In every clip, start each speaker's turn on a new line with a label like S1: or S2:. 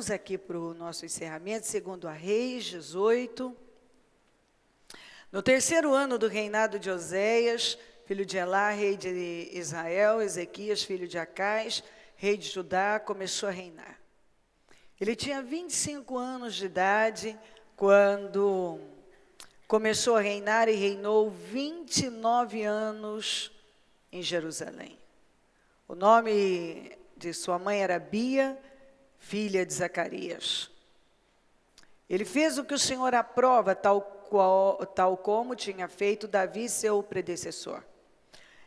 S1: Vamos aqui para o nosso encerramento, segundo a Reis 18. No terceiro ano do reinado de Oséias, filho de Elá, rei de Israel, Ezequias, filho de Acais, rei de Judá, começou a reinar. Ele tinha 25 anos de idade quando começou a reinar e reinou 29 anos em Jerusalém. O nome de sua mãe era Bia, filha de Zacarias. Ele fez o que o Senhor aprova, tal como tinha feito Davi, seu predecessor.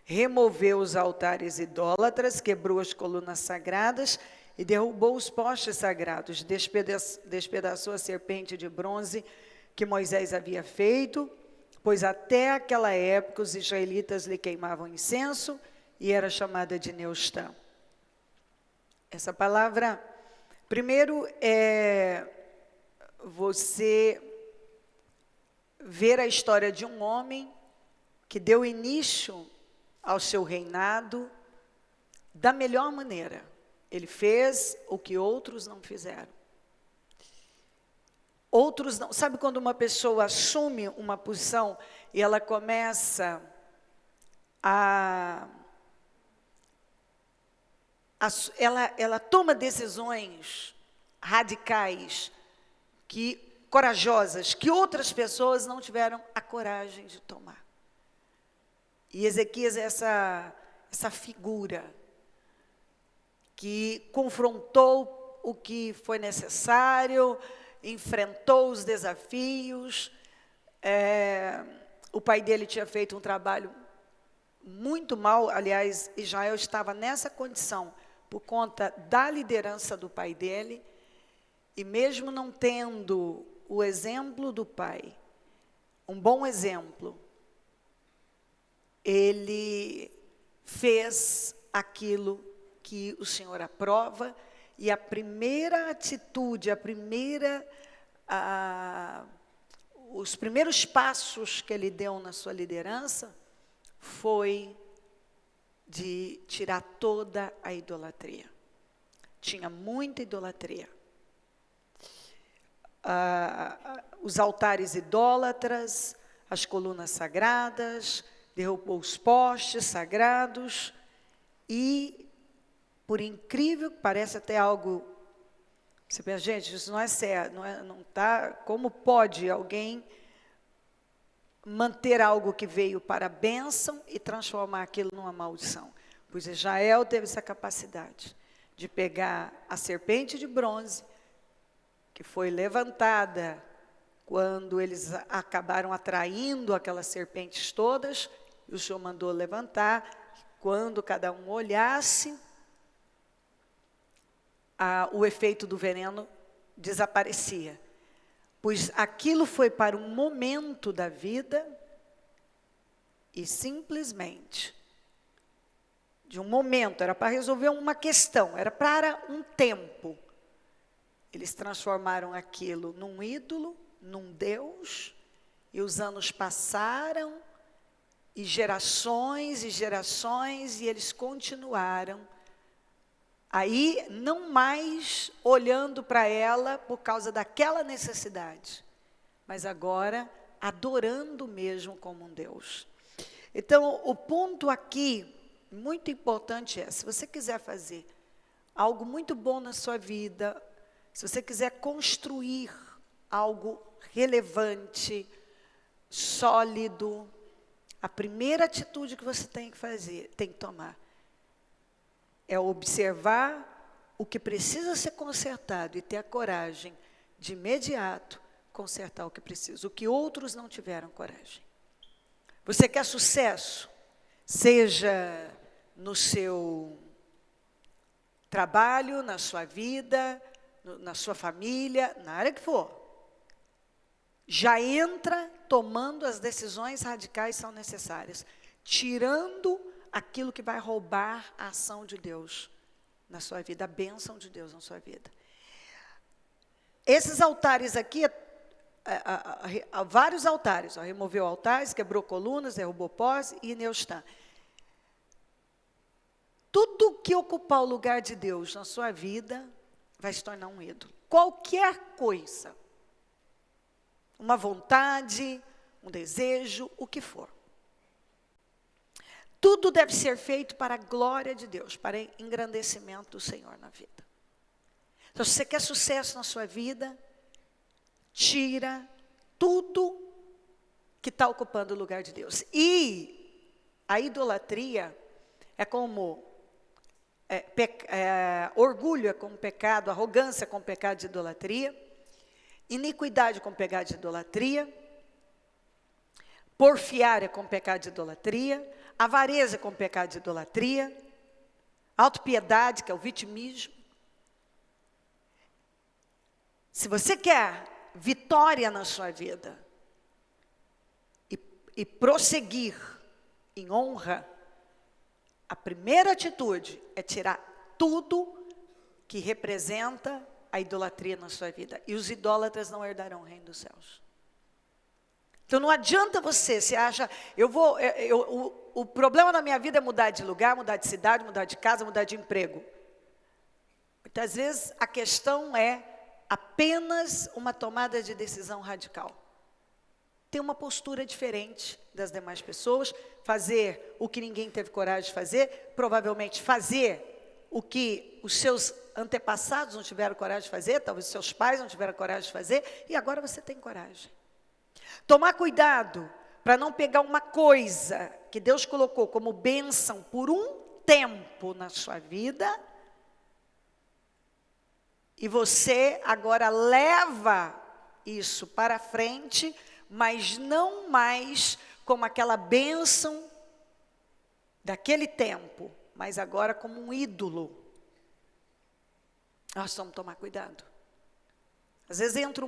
S1: Removeu os altares idólatras, quebrou as colunas sagradas e derrubou os postes sagrados, despedaçou a serpente de bronze que Moisés havia feito, pois até aquela época os israelitas lhe queimavam incenso e era chamada de Neustã. Essa palavra, primeiro, é você ver a história de um homem que deu início ao seu reinado da melhor maneira. Ele fez o que outros não fizeram. Outros não. Sabe quando uma pessoa assume uma posição e ela começa ela toma decisões radicais, corajosas, que outras pessoas não tiveram a coragem de tomar. E Ezequias é essa figura que confrontou o que foi necessário, enfrentou os desafios. O pai dele tinha feito um trabalho muito mal, aliás, Israel estava nessa condição por conta da liderança do pai dele, e mesmo não tendo o exemplo do pai, um bom exemplo, ele fez aquilo que o Senhor aprova, e a primeira atitude, os primeiros passos que ele deu na sua liderança foi de tirar toda a idolatria. Tinha muita idolatria. Os altares idólatras, as colunas sagradas, derrubou os postes sagrados e, por incrível que pareça, até algo, você pensa, gente, isso não é certo, não tá, como pode alguém manter algo que veio para a bênção e transformar aquilo numa maldição? Pois Israel teve essa capacidade de pegar a serpente de bronze, que foi levantada quando eles acabaram atraindo aquelas serpentes todas, e o Senhor mandou levantar, quando cada um olhasse, o efeito do veneno desaparecia. Pois aquilo foi para um momento da vida, e simplesmente, de um momento, era para resolver uma questão, era para um tempo. Eles transformaram aquilo num ídolo, num Deus, e os anos passaram, e gerações, e eles continuaram aí, não mais olhando para ela por causa daquela necessidade, mas agora adorando mesmo como um Deus. Então, o ponto aqui, muito importante é, se você quiser fazer algo muito bom na sua vida, se você quiser construir algo relevante, sólido, a primeira atitude que você tem que tomar, é observar o que precisa ser consertado e ter a coragem de imediato consertar o que precisa, o que outros não tiveram coragem. Você quer sucesso? Seja no seu trabalho, na sua vida, na sua família, na área que for. Já entra tomando as decisões radicais que são necessárias, tirando aquilo que vai roubar a ação de Deus na sua vida, a bênção de Deus na sua vida. Esses altares aqui, vários altares, removeu altares, quebrou colunas, derrubou pós e Neustã. Tudo que ocupar o lugar de Deus na sua vida vai se tornar um ídolo. qualquer coisa, uma vontade, um desejo, o que for. Tudo deve ser feito para a glória de Deus, para engrandecimento do Senhor na vida. Então, se você quer sucesso na sua vida, tira tudo que está ocupando o lugar de Deus. E a idolatria é como orgulho é como pecado, arrogância é como pecado de idolatria, iniquidade é como pecado de idolatria, porfiar é como pecado de idolatria, avareza é como pecado de idolatria, autopiedade, que é o vitimismo. Se você quer vitória na sua vida e prosseguir em honra, a primeira atitude é tirar tudo que representa a idolatria na sua vida. E os idólatras não herdarão o reino dos céus. Então não adianta você acha, o problema na minha vida é mudar de lugar, mudar de cidade, mudar de casa, mudar de emprego. Muitas vezes a questão é apenas uma tomada de decisão radical. Ter uma postura diferente das demais pessoas, fazer o que ninguém teve coragem de fazer, provavelmente fazer o que os seus antepassados não tiveram coragem de fazer, talvez os seus pais não tiveram coragem de fazer, e agora você tem coragem. Tomar cuidado para não pegar uma coisa que Deus colocou como bênção por um tempo na sua vida, e você agora leva isso para frente, mas não mais como aquela bênção daquele tempo, mas agora como um ídolo. Nós vamos tomar cuidado. Às vezes entra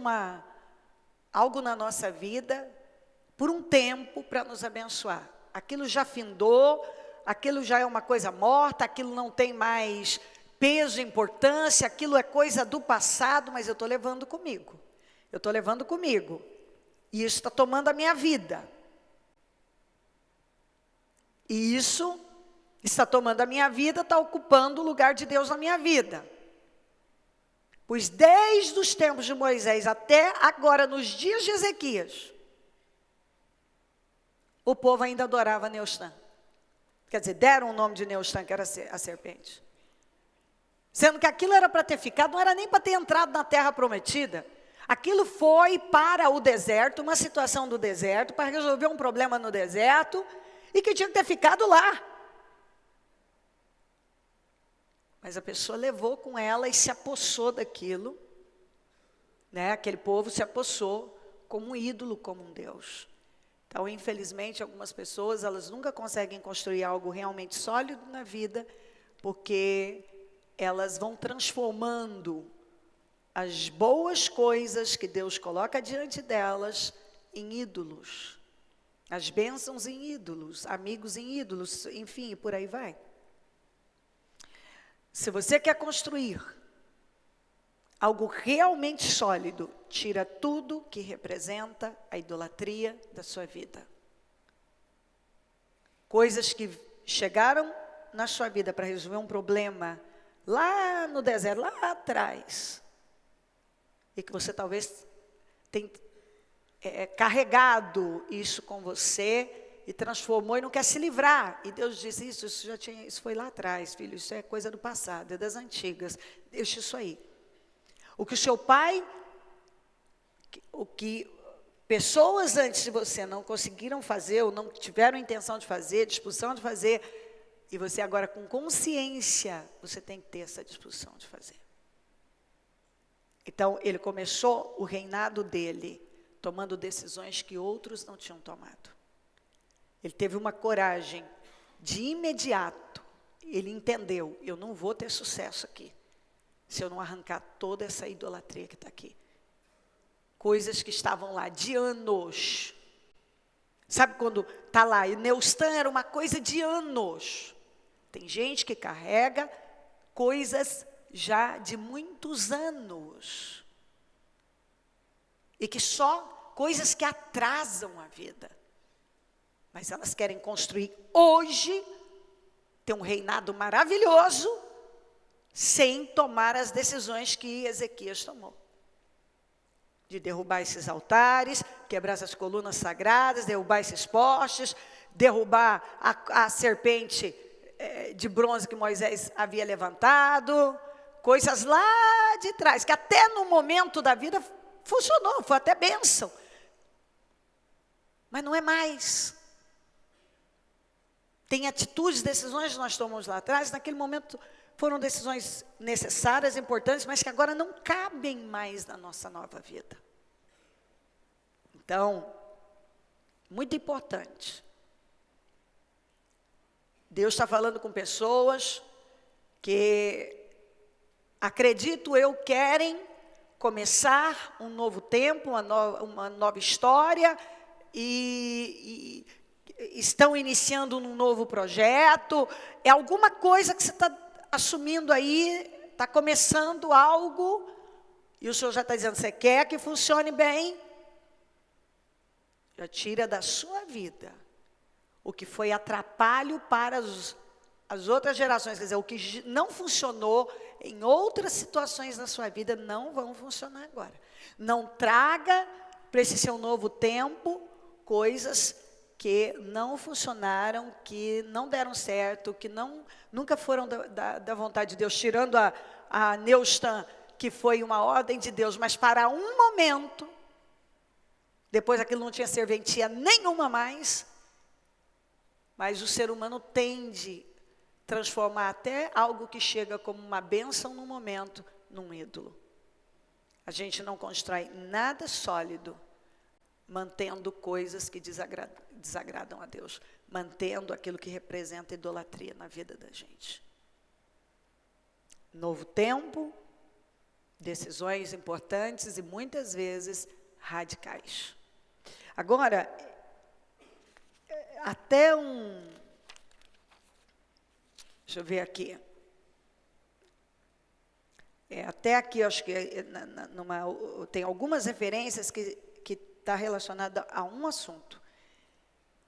S1: algo na nossa vida por um tempo para nos abençoar. Aquilo já findou, aquilo já é uma coisa morta, aquilo não tem mais peso, importância, aquilo é coisa do passado, mas eu estou levando comigo. Eu estou levando comigo. E isso está tomando a minha vida. E isso está tomando a minha vida, está ocupando o lugar de Deus na minha vida. Pois desde os tempos de Moisés até agora, nos dias de Ezequias, o povo ainda adorava Neustã. Quer dizer, deram o nome de Neustã, que era a serpente. Sendo que aquilo era para ter ficado, não era nem para ter entrado na terra prometida. Aquilo foi para o deserto, uma situação do deserto, para resolver um problema no deserto, e que tinha que ter ficado lá. Mas a pessoa levou com ela e se apossou daquilo, né? Aquele povo se apossou como um ídolo, como um Deus. Então, infelizmente, algumas pessoas, elas nunca conseguem construir algo realmente sólido na vida, porque elas vão transformando as boas coisas que Deus coloca diante delas em ídolos. As bênçãos em ídolos, amigos em ídolos, enfim, por aí vai. Se você quer construir algo realmente sólido, tira tudo que representa a idolatria da sua vida. Coisas que chegaram na sua vida para resolver um problema lá no deserto, lá atrás, e que você talvez tenha carregado isso com você e transformou e não quer se livrar. E Deus diz, isso foi lá atrás, filho, isso é coisa do passado, é das antigas, deixa isso aí. O que o seu pai, o que pessoas antes de você não conseguiram fazer, ou não tiveram intenção de fazer, disposição de fazer, e você agora com consciência, você tem que ter essa disposição de fazer. Então, ele começou o reinado dele, tomando decisões que outros não tinham tomado. Ele teve uma coragem de imediato, ele entendeu, eu não vou ter sucesso aqui, se eu não arrancar toda essa idolatria que está aqui. Coisas que estavam lá de anos. Sabe quando está lá, e Neustã era uma coisa de anos. Tem gente que carrega coisas já de muitos anos. E que só coisas que atrasam a vida. Mas elas querem construir hoje, ter um reinado maravilhoso, sem tomar as decisões que Ezequias tomou. De derrubar esses altares, quebrar essas colunas sagradas, derrubar esses postes, derrubar a serpente de bronze que Moisés havia levantado, coisas lá de trás, que até no momento da vida funcionou, foi até bênção. Mas não é mais. Tem atitudes, decisões que nós tomamos lá atrás, naquele momento foram decisões necessárias, importantes, mas que agora não cabem mais na nossa nova vida. Então, muito importante. Deus está falando com pessoas que, acredito eu, querem começar um novo tempo, uma nova história, e estão iniciando um novo projeto. É alguma coisa que você está assumindo aí, está começando algo, e o Senhor já está dizendo, você quer que funcione bem? Já tira da sua vida o que foi atrapalho para as outras gerações, quer dizer, o que não funcionou em outras situações na sua vida, não vão funcionar agora. Não traga para esse seu novo tempo coisas que não funcionaram, que não deram certo, que nunca foram da vontade de Deus, tirando a Neustan, que foi uma ordem de Deus, mas para um momento, depois aquilo não tinha serventia nenhuma mais, mas o ser humano tende a transformar até algo que chega como uma bênção no momento, num ídolo. A gente não constrói nada sólido, mantendo coisas que desagradam a Deus, mantendo aquilo que representa idolatria na vida da gente. Novo tempo, decisões importantes e muitas vezes radicais. Agora, até deixa eu ver aqui. Até aqui, acho que tem algumas referências que está relacionada a um assunto,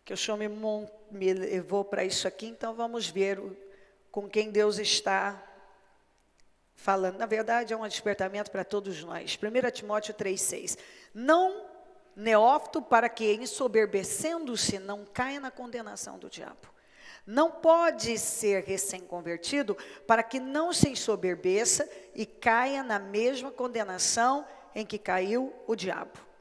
S1: que o Senhor me levou para isso aqui, então vamos ver com quem Deus está falando. Na verdade, é um despertamento para todos nós. 1 Timóteo 3,6. Não neófito, para que, ensoberbecendo-se, não caia na condenação do diabo. Não pode ser recém-convertido, para que não se ensoberbeça e caia na mesma condenação em que caiu o diabo.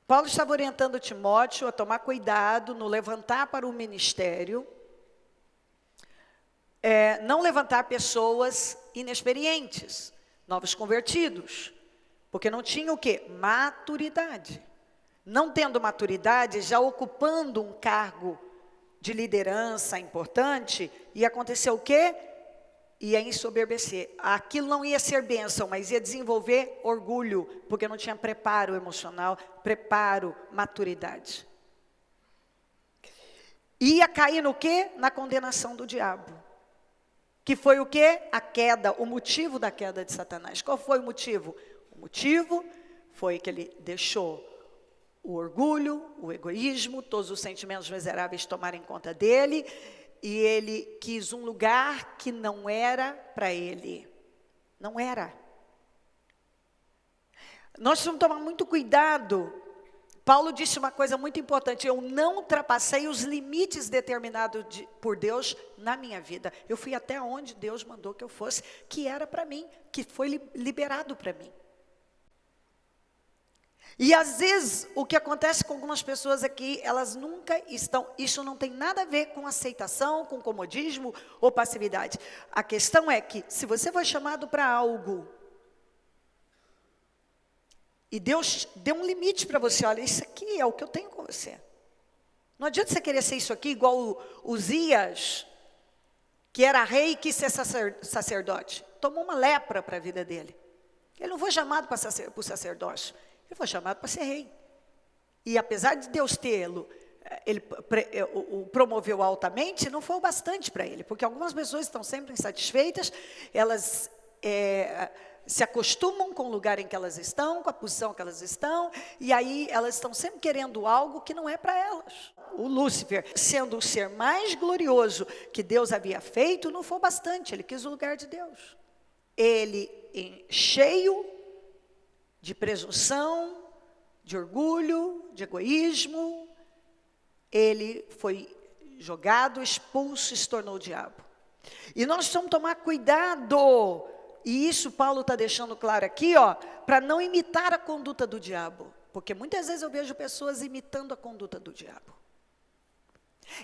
S1: Paulo estava orientando Timóteo a tomar cuidado no levantar para o ministério, não levantar pessoas inexperientes, novos convertidos, porque não tinha o quê? Maturidade. Não tendo maturidade, já ocupando um cargo de liderança importante, ia acontecer o quê? Ia ensoberbecer. Aquilo não ia ser bênção, mas ia desenvolver orgulho, porque não tinha preparo emocional, preparo, maturidade. Ia cair no quê? Na condenação do diabo. Que foi o quê? A queda, o motivo da queda de Satanás. Qual foi o motivo? O motivo foi que ele deixou o orgulho, o egoísmo, todos os sentimentos miseráveis tomarem conta dele, e ele quis um lugar que não era para ele. Não era. Nós precisamos tomar muito cuidado. Paulo disse uma coisa muito importante: eu não ultrapassei os limites determinados por Deus na minha vida. Eu fui até onde Deus mandou que eu fosse, que era para mim, que foi liberado para mim. E às vezes o que acontece com algumas pessoas aqui, elas nunca estão, isso não tem nada a ver com aceitação, com comodismo ou passividade. A questão é que se você foi chamado para algo, e Deus deu um limite para você, olha, isso aqui é o que eu tenho com você. Não adianta você querer ser isso aqui igual o Uzias, que era rei e quis ser sacerdote. Tomou uma lepra para a vida dele. Ele não foi chamado para o sacerdócio. Ele foi chamado para ser rei. E apesar de Deus tê-lo, ele o promoveu altamente, não foi o bastante para ele. Porque algumas pessoas estão sempre insatisfeitas, elas se acostumam com o lugar em que elas estão, com a posição que elas estão, e aí elas estão sempre querendo algo que não é para elas. O Lúcifer, sendo o ser mais glorioso que Deus havia feito, não foi bastante, ele quis o lugar de Deus. Ele, cheio de presunção, de orgulho, de egoísmo, ele foi jogado, expulso e se tornou o diabo. E nós precisamos tomar cuidado, e isso Paulo está deixando claro aqui, para não imitar a conduta do diabo. Porque muitas vezes eu vejo pessoas imitando a conduta do diabo.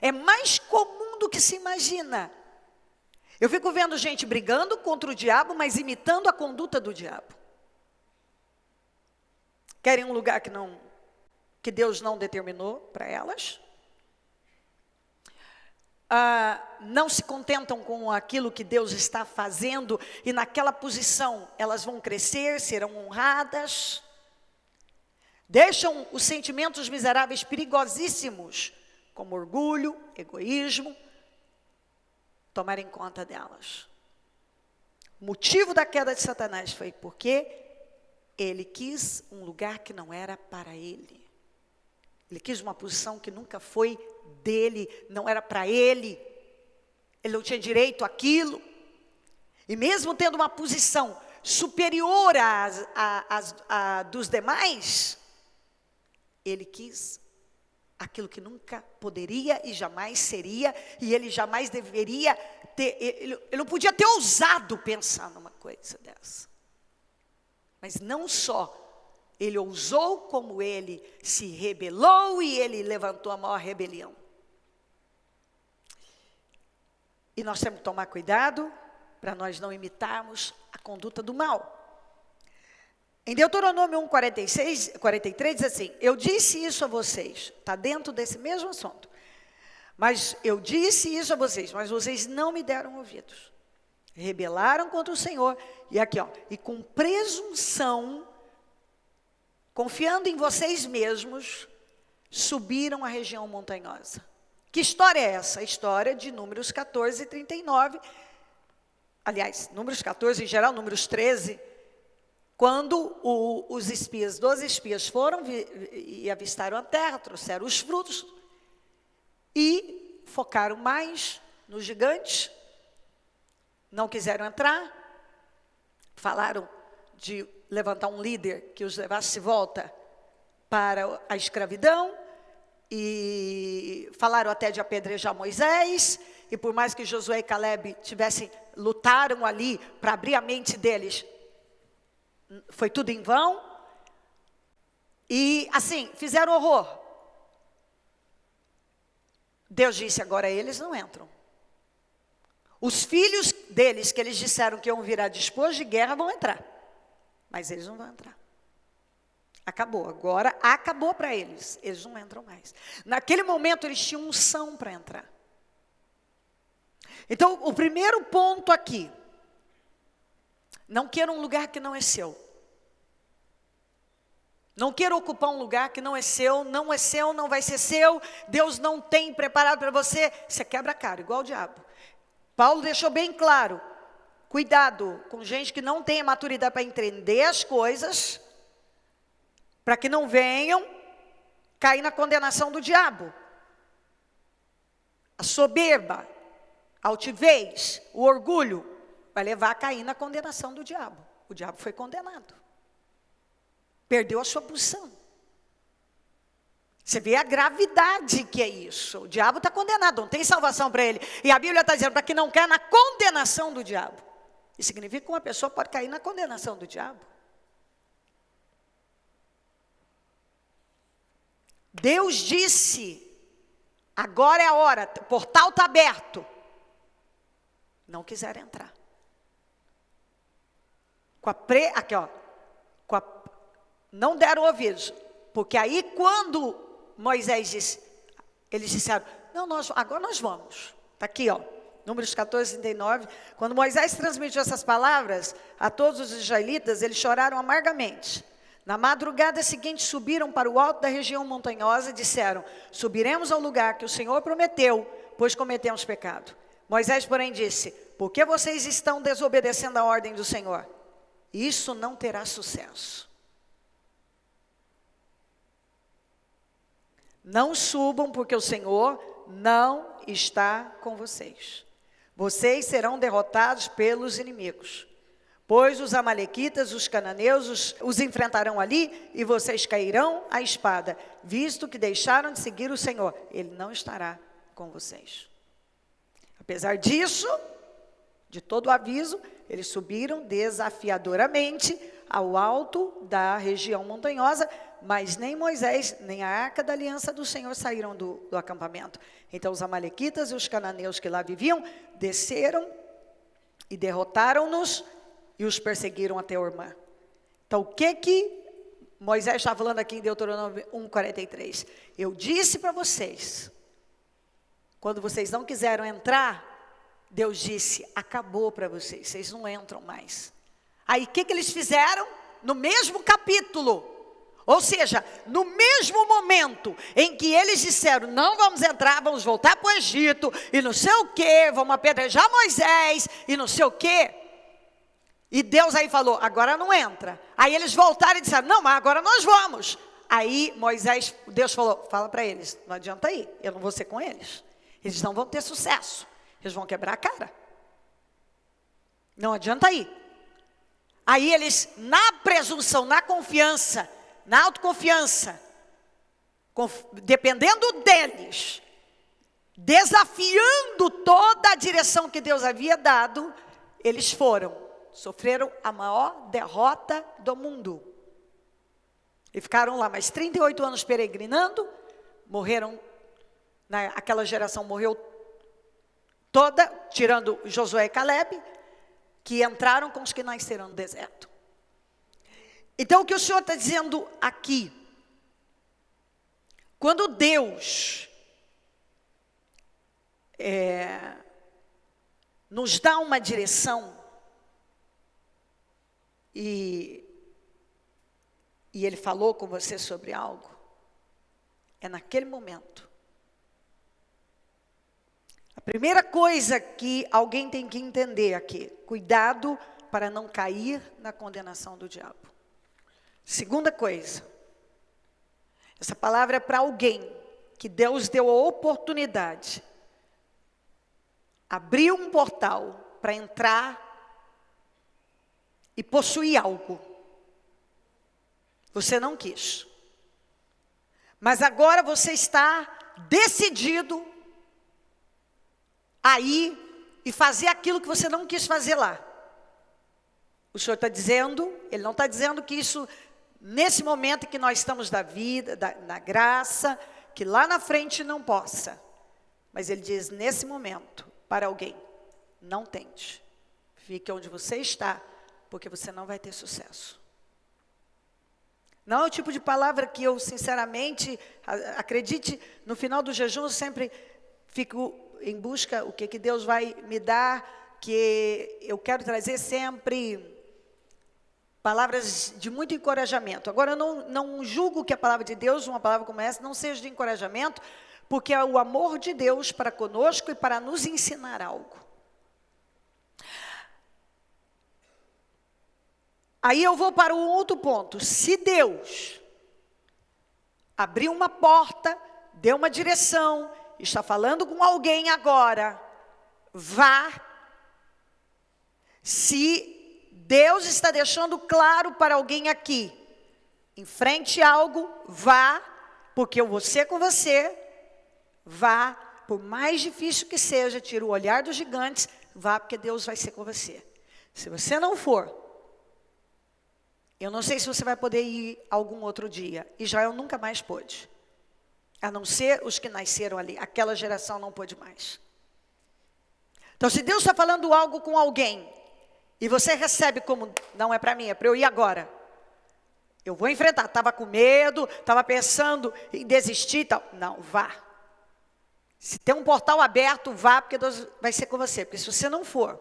S1: É mais comum do que se imagina. Eu fico vendo gente brigando contra o diabo, mas imitando a conduta do diabo. Querem um lugar que Deus não determinou para elas. Não se contentam com aquilo que Deus está fazendo, e naquela posição elas vão crescer, serão honradas. Deixam os sentimentos miseráveis perigosíssimos, como orgulho, egoísmo, tomarem conta delas. O motivo da queda de Satanás foi porque ele quis um lugar que não era para ele. Ele quis uma posição que nunca foi dele, não era para ele. Ele não tinha direito àquilo. E mesmo tendo uma posição superior à dos demais, ele quis aquilo que nunca poderia e jamais seria, e ele jamais deveria ter, ele não podia ter ousado pensar numa coisa dessa. Mas não só ele ousou, como ele se rebelou e ele levantou a maior rebelião. E nós temos que tomar cuidado para nós não imitarmos a conduta do mal. Em Deuteronômio 43 diz assim: eu disse isso a vocês, está dentro desse mesmo assunto. Mas eu disse isso a vocês, mas vocês não me deram ouvidos. Rebelaram contra o Senhor, e aqui e com presunção, confiando em vocês mesmos, subiram a região montanhosa. Que história é essa? A história de Números 14 e 39. Aliás, Números 14 em geral, Números 13. Quando os espias, 12 espias foram e avistaram a terra, trouxeram os frutos e focaram mais nos gigantes, não quiseram entrar, falaram de levantar um líder que os levasse de volta para a escravidão, e falaram até de apedrejar Moisés, e por mais que Josué e Caleb lutaram ali para abrir a mente deles, foi tudo em vão. E assim, fizeram horror. Deus disse: agora eles não entram. Os filhos deles, que eles disseram que iam virar disposto de guerra, vão entrar. Mas eles não vão entrar. Acabou, agora acabou para eles. Eles não entram mais. Naquele momento eles tinham unção para entrar. Então, o primeiro ponto aqui: não queira um lugar que não é seu. Não queira ocupar um lugar que não é seu, não vai ser seu. Deus não tem preparado para você. Você quebra a cara, igual o diabo. Paulo deixou bem claro: cuidado com gente que não tem a maturidade para entender as coisas, para que não venham cair na condenação do diabo. A soberba, a altivez, o orgulho, vai levar a cair na condenação do diabo. O diabo foi condenado. Perdeu a sua posição. Você vê a gravidade que é isso. O diabo está condenado, não tem salvação para ele. E a Bíblia está dizendo para que não caia na condenação do diabo. Isso significa que uma pessoa pode cair na condenação do diabo. Deus disse: agora é a hora, o portal está aberto. Não quiseram entrar. Não deram ouvidos. Porque aí quando Moisés disse, eles disseram: não, agora nós vamos. Está aqui, Números 14, 39. Quando Moisés transmitiu essas palavras a todos os israelitas, eles choraram amargamente. Na madrugada seguinte, subiram para o alto da região montanhosa e disseram: subiremos ao lugar que o Senhor prometeu, pois cometemos pecado. Moisés, porém, disse: por que vocês estão desobedecendo a ordem do Senhor? isso não terá sucesso. Não subam, porque o Senhor não está com vocês. Vocês serão derrotados pelos inimigos. Pois os amalequitas, os cananeus, os enfrentarão ali, e vocês cairão à espada, visto que deixaram de seguir o Senhor. Ele não estará com vocês. Apesar disso, de todo o aviso, eles subiram desafiadoramente ao alto da região montanhosa, mas nem Moisés, nem a arca da aliança do Senhor saíram do acampamento. Então os amalequitas e os cananeus que lá viviam, desceram e derrotaram-nos, e os perseguiram até Ormá. Então, o que Moisés está falando aqui em Deuteronômio 1:43? Eu disse para vocês, quando vocês não quiseram entrar, Deus disse, acabou para vocês, vocês não entram mais. Aí, o que eles fizeram? No mesmo capítulo, ou seja, no mesmo momento em que eles disseram, não vamos entrar, vamos voltar para o Egito, e não sei o quê, vamos apedrejar Moisés, e não sei o quê. E Deus aí falou, agora não entra. Aí eles voltaram e disseram, não, mas agora nós vamos. Aí Deus falou, fala para eles, não adianta ir, eu não vou ser com eles. Eles não vão ter sucesso, eles vão quebrar a cara. Não adianta ir. Aí eles, na presunção, na confiança, na autoconfiança, dependendo deles, desafiando toda a direção que Deus havia dado, eles sofreram a maior derrota do mundo. E ficaram lá mais 38 anos peregrinando, morreram, aquela geração morreu toda, tirando Josué e Caleb, que entraram com os que nasceram no deserto. Então o que o Senhor está dizendo aqui, quando Deus nos dá uma direção, e Ele falou com você sobre algo, é naquele momento. A primeira coisa que alguém tem que entender aqui, cuidado para não cair na condenação do diabo. Segunda coisa, essa palavra é para alguém que Deus deu a oportunidade, abriu um portal para entrar e possuir algo. Você não quis. Mas agora você está decidido a ir e fazer aquilo que você não quis fazer lá. O Senhor está dizendo, Ele não está dizendo que isso, nesse momento que nós estamos da vida, na graça, que lá na frente não possa. Mas Ele diz, nesse momento, para alguém, não tente. Fique onde você está, porque você não vai ter sucesso. Não é o tipo de palavra que eu, sinceramente, acredite, no final do jejum eu sempre fico em busca, o que Deus vai me dar, que eu quero trazer sempre palavras de muito encorajamento. Agora, eu não julgo que a palavra de Deus, uma palavra como essa, não seja de encorajamento, porque é o amor de Deus para conosco e para nos ensinar algo. Aí eu vou para um outro ponto. Se Deus abriu uma porta, deu uma direção, está falando com alguém agora, vá. Se Deus está deixando claro para alguém aqui, enfrente algo, vá, porque eu vou ser com você, vá, por mais difícil que seja, tira o olhar dos gigantes, vá, porque Deus vai ser com você. Se você não for, eu não sei se você vai poder ir algum outro dia. Israel nunca mais pôde. A não ser os que nasceram ali. Aquela geração não pôde mais. Então, se Deus está falando algo com alguém, e você recebe como, não é para mim, é para eu ir agora. Eu vou enfrentar. Estava com medo, estava pensando em desistir e tal. Não, vá. Se tem um portal aberto, vá, porque Deus vai ser com você. Porque se você não for,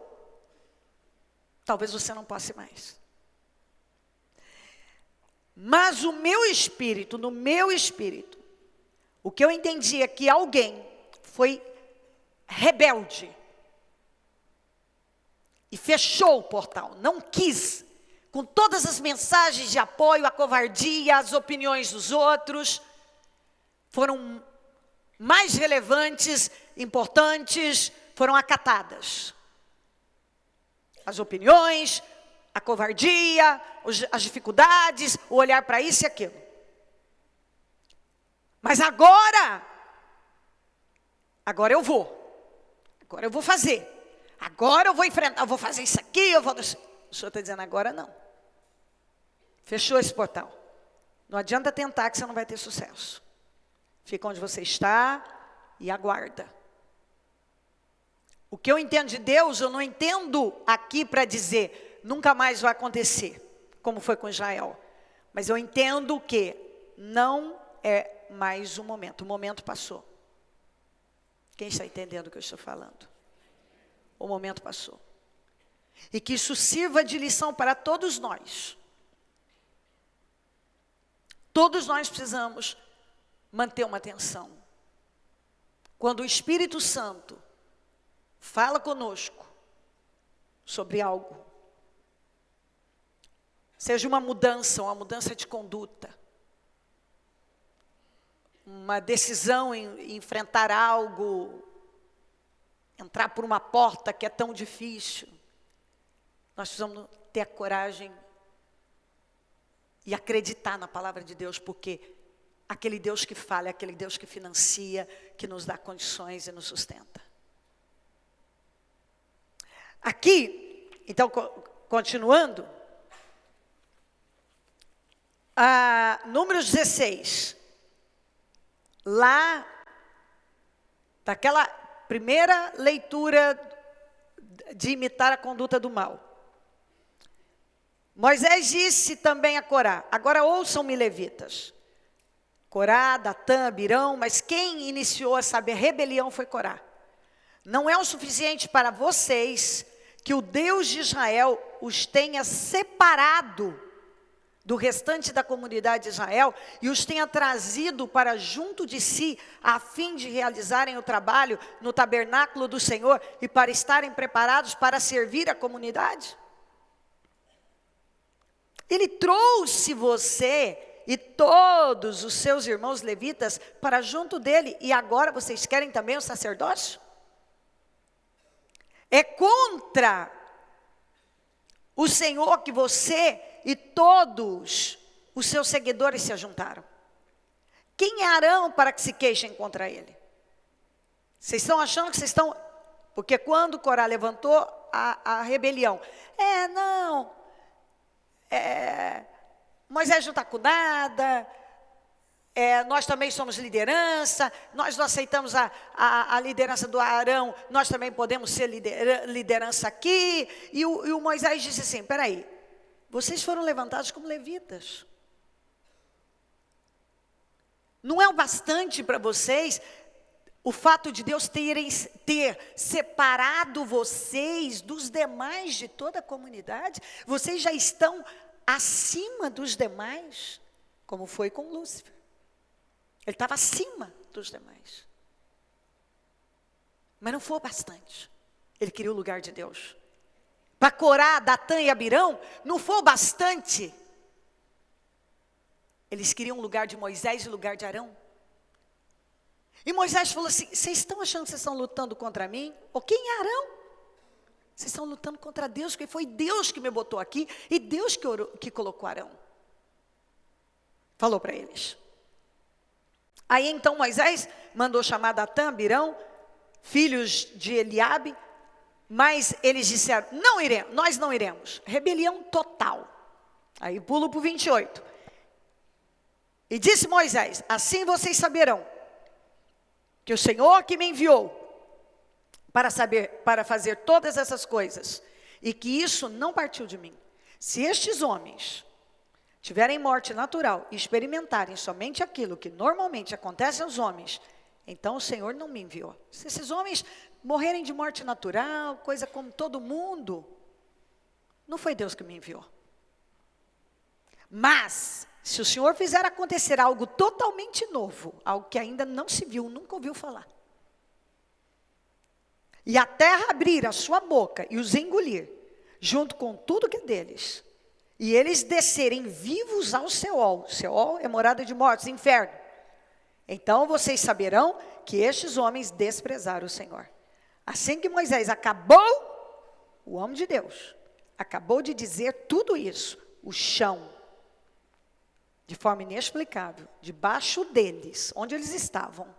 S1: talvez você não possa ir mais. Mas no meu espírito, o que eu entendi é que alguém foi rebelde e fechou o portal, não quis, com todas as mensagens de apoio à covardia, às opiniões dos outros, foram mais relevantes, importantes, foram acatadas. As opiniões, a covardia, as dificuldades, o olhar para isso e aquilo. Mas agora eu vou fazer. Agora eu vou enfrentar, eu vou fazer isso aqui, O Senhor está dizendo, agora não. Fechou esse portal. Não adianta tentar que você não vai ter sucesso. Fica onde você está e aguarda. O que eu entendo de Deus, eu não entendo aqui para dizer, nunca mais vai acontecer, como foi com Israel. Mas eu entendo que não é mais o momento passou. Quem está entendendo o que eu estou falando? O momento passou. E que isso sirva de lição para todos nós. Todos nós precisamos manter uma atenção. Quando o Espírito Santo fala conosco sobre algo, seja uma mudança de conduta, uma decisão em enfrentar algo, entrar por uma porta que é tão difícil, nós precisamos ter a coragem e acreditar na palavra de Deus, porque aquele Deus que fala, é aquele Deus que financia, que nos dá condições e nos sustenta. Aqui, então, continuando, Números 16, lá, daquela primeira leitura de imitar a conduta do mal. Moisés disse também a Corá, agora ouçam-me, levitas. Corá, Datã, Abirão, mas quem iniciou essa rebelião foi Corá. Não é o suficiente para vocês que o Deus de Israel os tenha separado do restante da comunidade de Israel e os tenha trazido para junto de si, a fim de realizarem o trabalho no tabernáculo do Senhor e para estarem preparados para servir a comunidade? Ele trouxe você e todos os seus irmãos levitas para junto dele, e agora vocês querem também o sacerdócio? É contra o Senhor que você e todos os seus seguidores se ajuntaram. Quem é Arão para que se queixem contra ele? Vocês estão achando que vocês estão... Porque quando Corá levantou a rebelião, Moisés não está com nada, nós também somos liderança, nós não aceitamos a liderança do Arão, nós também podemos ser liderança aqui. E o Moisés disse assim, peraí, vocês foram levantados como levitas. Não é o bastante para vocês o fato de Deus ter separado vocês dos demais de toda a comunidade? Vocês já estão acima dos demais, como foi com Lúcifer. Ele estava acima dos demais. Mas não foi o bastante. Ele queria o lugar de Deus. Para Corá, Datã e Abirão, não foi o bastante. Eles queriam o lugar de Moisés e o lugar de Arão. E Moisés falou assim, vocês estão achando que vocês estão lutando contra mim? Ou quem é Arão? Vocês estão lutando contra Deus, porque foi Deus que me botou aqui e Deus que colocou Arão. Falou para eles. Aí então Moisés mandou chamar Datã, Abirão, filhos de Eliabe, mas eles disseram, nós não iremos. Rebelião total. Aí pulo para o 28. E disse Moisés, assim vocês saberão que o Senhor que me enviou para fazer todas essas coisas, e que isso não partiu de mim. Se estes homens tiverem morte natural e experimentarem somente aquilo que normalmente acontece aos homens, então o Senhor não me enviou. Se esses homens morrerem de morte natural, coisa como todo mundo, não foi Deus que me enviou. Mas, se o Senhor fizer acontecer algo totalmente novo, algo que ainda não se viu, nunca ouviu falar, e a terra abrir a sua boca e os engolir, junto com tudo que é deles, e eles descerem vivos ao Seol. Seol é morada de mortos, inferno. Então vocês saberão que estes homens desprezaram o Senhor. Assim que Moisés acabou, o homem de Deus, acabou de dizer tudo isso, o chão, de forma inexplicável, debaixo deles, onde eles estavam,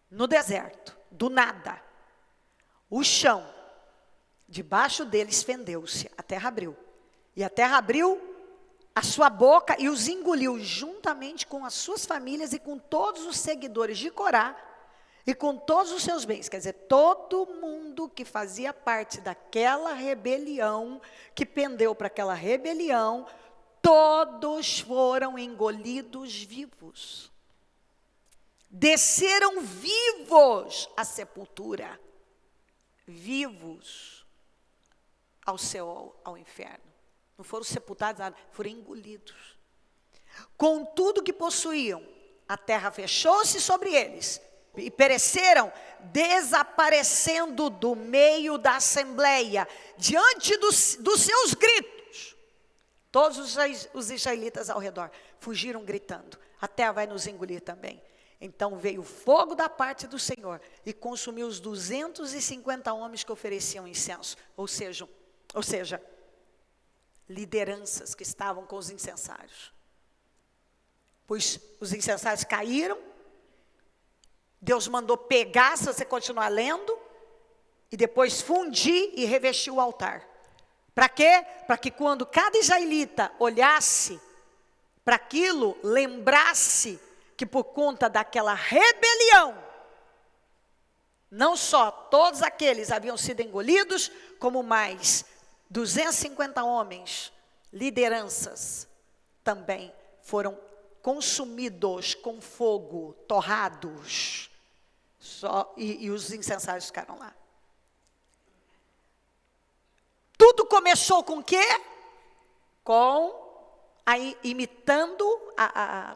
S1: no deserto, do nada, o chão, debaixo deles fendeu-se, a terra abriu. E a terra abriu a sua boca e os engoliu, juntamente com as suas famílias e com todos os seguidores de Corá, e com todos os seus bens. Quer dizer, todo mundo que fazia parte daquela rebelião, que pendeu para aquela rebelião, todos foram engolidos vivos. Desceram vivos à sepultura, vivos ao Seol, ao inferno. Não foram sepultados, nada, foram engolidos. Com tudo que possuíam, a terra fechou-se sobre eles e pereceram, desaparecendo do meio da assembleia, diante dos seus gritos. Todos os israelitas ao redor fugiram gritando: a terra vai nos engolir também. Então veio o fogo da parte do Senhor e consumiu os 250 homens que ofereciam incenso, ou seja, lideranças que estavam com os incensários. Pois os incensários caíram, Deus mandou pegar, se você continuar lendo, e depois fundir e revestir o altar. Para quê? Para que quando cada israelita olhasse para aquilo, lembrasse que por conta daquela rebelião, não só todos aqueles haviam sido engolidos, como mais 250 homens, lideranças, também foram consumidos com fogo, torrados, e os incensários ficaram lá. Tudo começou com o quê?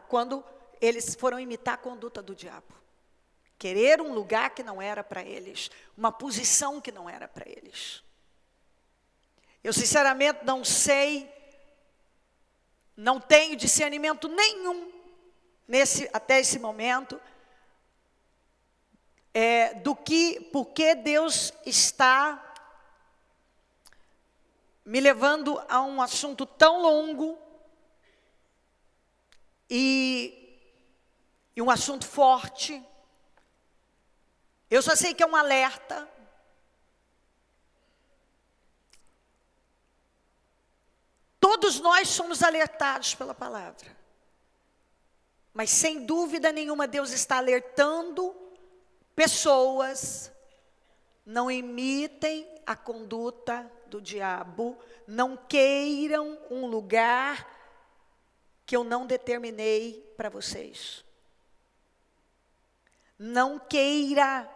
S1: Quando eles foram imitar a conduta do diabo. Querer um lugar que não era para eles, uma posição que não era para eles. Eu sinceramente não sei, não tenho discernimento nenhum até esse momento, porque Deus está me levando a um assunto tão longo e um assunto forte. Eu só sei que é um alerta. Todos nós somos alertados pela palavra. Mas sem dúvida nenhuma Deus está alertando pessoas, não imitem a conduta do diabo, não queiram um lugar que eu não determinei para vocês. Não queira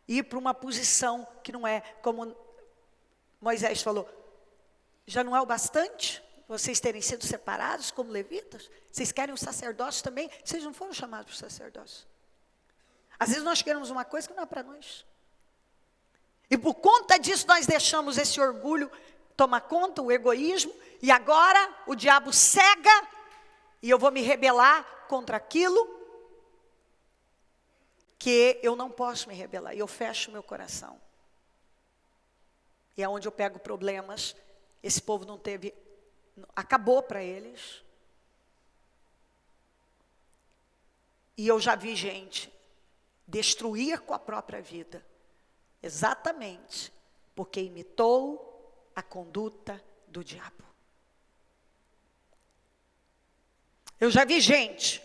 S1: ir para uma posição que não é, como Moisés falou, já não é o bastante vocês terem sido separados como levitas? Vocês querem um sacerdócio também? Vocês não foram chamados para o sacerdócio. Às vezes nós queremos uma coisa que não é para nós. E por conta disso nós deixamos esse orgulho tomar conta, o egoísmo, e agora o diabo cega, e eu vou me rebelar contra aquilo que eu não posso me rebelar, e eu fecho meu coração. E é onde eu pego problemas. Esse povo não teve, acabou para eles. E eu já vi gente destruir com a própria vida, exatamente porque imitou a conduta do diabo. Eu já vi gente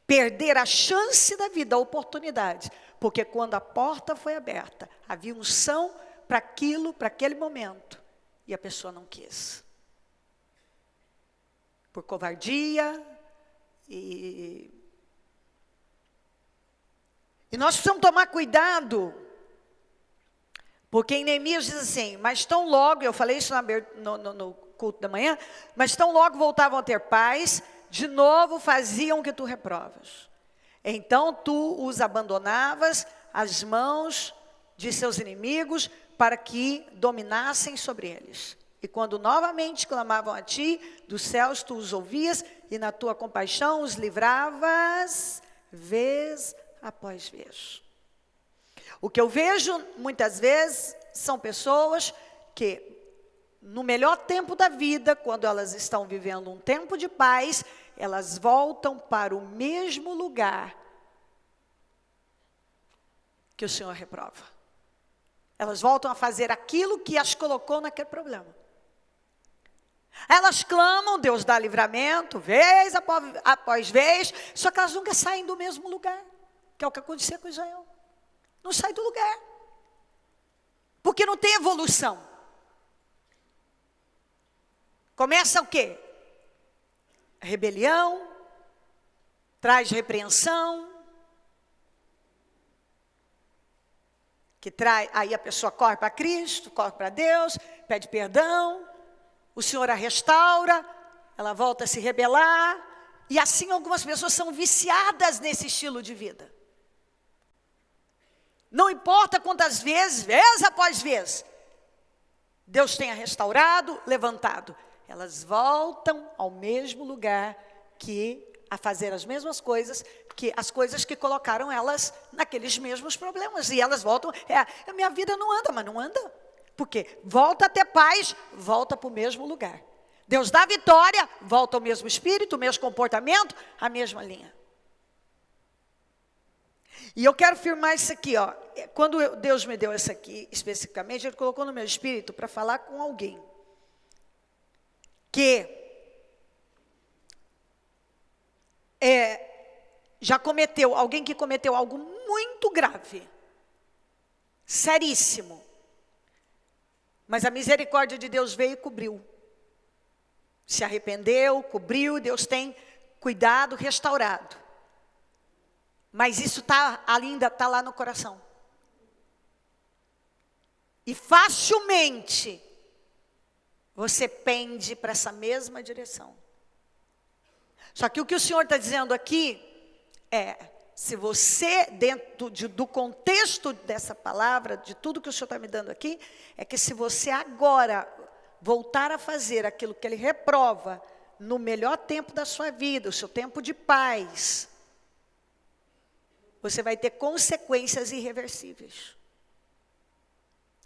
S1: perder a chance da vida, a oportunidade, porque quando a porta foi aberta, havia unção para aquilo, para aquele momento, e a pessoa não quis. Por covardia e nós precisamos tomar cuidado, porque em Neemias diz assim, mas tão logo, eu falei isso no culto da manhã, mas tão logo voltavam a ter paz, de novo faziam o que tu reprovas. Então tu os abandonavas às mãos de seus inimigos, para que dominassem sobre eles. E quando novamente clamavam a ti, dos céus tu os ouvias, e na tua compaixão os livravas, vez após vez. O que eu vejo, muitas vezes, são pessoas que, no melhor tempo da vida, quando elas estão vivendo um tempo de paz, elas voltam para o mesmo lugar que o Senhor reprova. Elas voltam a fazer aquilo que as colocou naquele problema. Elas clamam, Deus dá livramento, vez após vez, só que elas nunca saem do mesmo lugar, que é o que acontecia com Israel. Não sai do lugar, porque não tem evolução. Começa o quê? A rebelião, traz repreensão, que traz, aí a pessoa corre para Cristo, corre para Deus, pede perdão, o Senhor a restaura, ela volta a se rebelar, e assim algumas pessoas são viciadas nesse estilo de vida. Não importa quantas vezes, vez após vez, Deus tenha restaurado, levantado, elas voltam ao mesmo lugar a fazer as mesmas coisas, as coisas que colocaram elas naqueles mesmos problemas. E elas voltam, a minha vida não anda, mas não anda. Por quê? Volta a ter paz, volta para o mesmo lugar. Deus dá vitória, volta ao mesmo espírito, o mesmo comportamento, a mesma linha. E eu quero firmar isso aqui, ó. Quando Deus me deu isso aqui, especificamente, Ele colocou no meu espírito para falar com alguém que alguém que cometeu algo muito grave, seríssimo, mas a misericórdia de Deus veio e cobriu, se arrependeu, cobriu, Deus tem cuidado, restaurado, mas isso ainda está lá no coração, e facilmente você pende para essa mesma direção. Só que o que o Senhor está dizendo aqui se você, dentro do contexto dessa palavra, de tudo que o Senhor está me dando aqui, é que se você agora voltar a fazer aquilo que Ele reprova, no melhor tempo da sua vida, o seu tempo de paz, você vai ter consequências irreversíveis.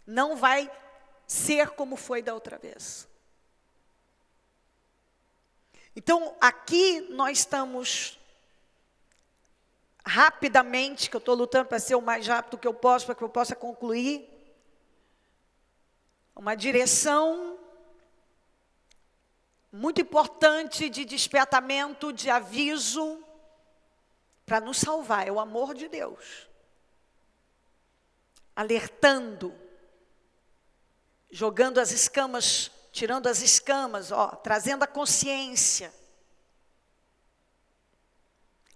S1: Não vai ser como foi da outra vez. Então, aqui nós estamos rapidamente, que eu estou lutando para ser o mais rápido que eu posso, para que eu possa concluir, uma direção muito importante de despertamento, de aviso, para nos salvar, é o amor de Deus. Alertando, jogando as escamas, tirando as escamas, trazendo a consciência.